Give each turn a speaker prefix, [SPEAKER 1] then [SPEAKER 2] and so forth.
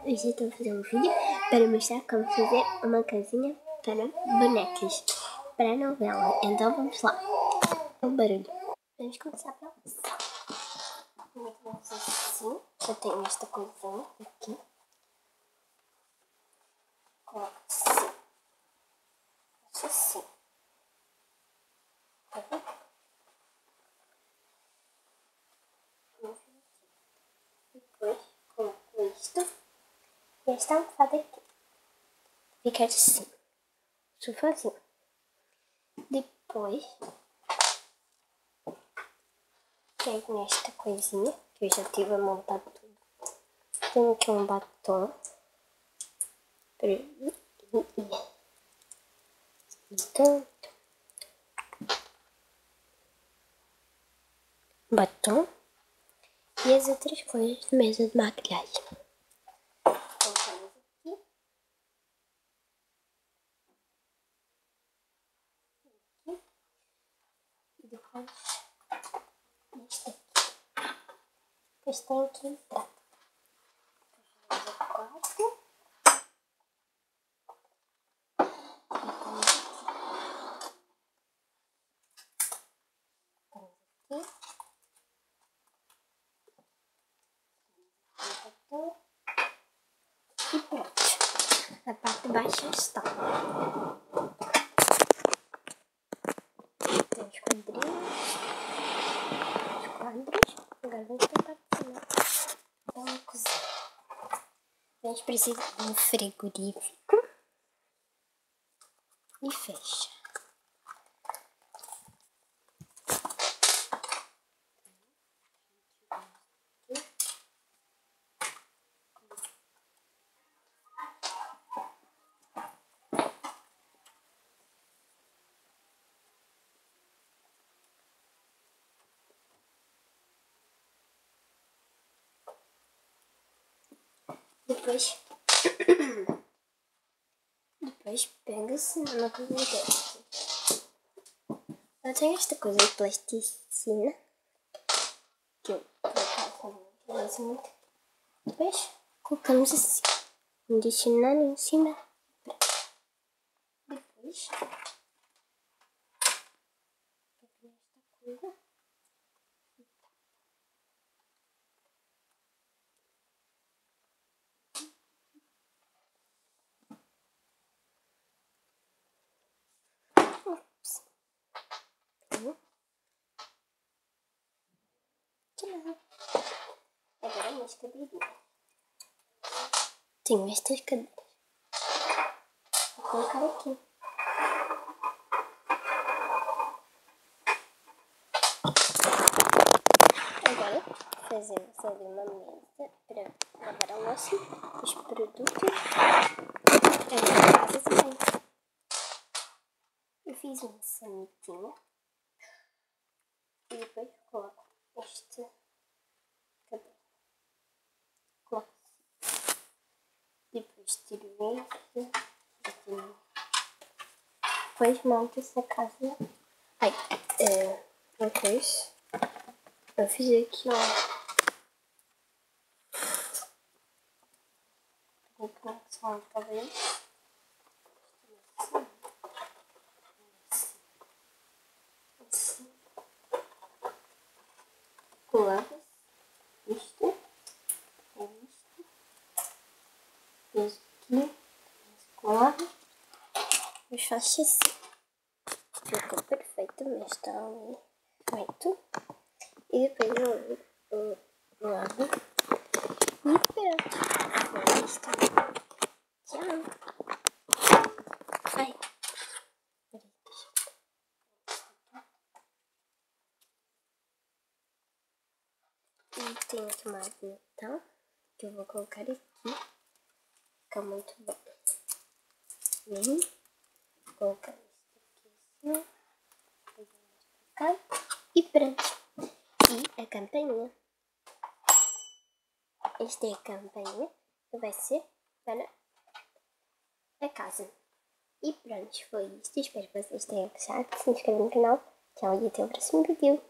[SPEAKER 1] Hoje eu estou fazendo um vídeo para mostrar como fazer uma casinha para bonecas, para a novela. Então vamos lá. Um barulho. Vamos começar pela sala. Vamos assim. Eu tenho esta coisinha aqui. Coloco assim. Faço assim. Tá bom? Depois coloco isto. E esta almofada aqui. Fica assim. Sofazinho. Depois pego esta coisinha que eu já tive a montar tudo. Tenho aqui um batom. Então, batom e as outras coisas da mesa de maquilhagem. Colocamos aqui. E depois este aqui. Depois tem que entrar. Fechamos o quarto. E pronto. A parte de baixo está. Tem os quadrinhos. Os quadros. Agora vamos para a parte de cima. É uma cozinha. A gente precisa de um frigorífico. E fecha. Depois pega-se numa coisa dessa. Eu tenho esta coisa de plasticina que eu por acaso não gosto muito. Depois colocamos assim, condicionando em cima. Depois pego esta coisa. Agora umas cadeirinhas. Tenho estas cadeiras. Vou colocar aqui. Agora fazemos ali uma mesa para lavar a louça, os produtos. Agora assim. Eu fiz uma sanetinha. E depois coloco este cabelo. Coloco assim. Depois tiro este. Depois monto essa casa. Depois eu fiz aqui, ó. Vou começar o cabelo. Assim. Colamos isto. Fiz aqui. Colado. E faço assim. Ficou perfeito, mas está ali feito. E depois eu lavo. E pronto. Foi isto. Tchau. Ai. E tem aqui uma metal que eu vou colocar aqui. Fica muito bom. Vou colocar isso aqui assim. E pronto. E a campainha. Esta é a campainha que vai ser para a casa. E pronto, foi isto. Espero que vocês tenham gostado. Se inscrevam no canal. Tchau e até o próximo vídeo.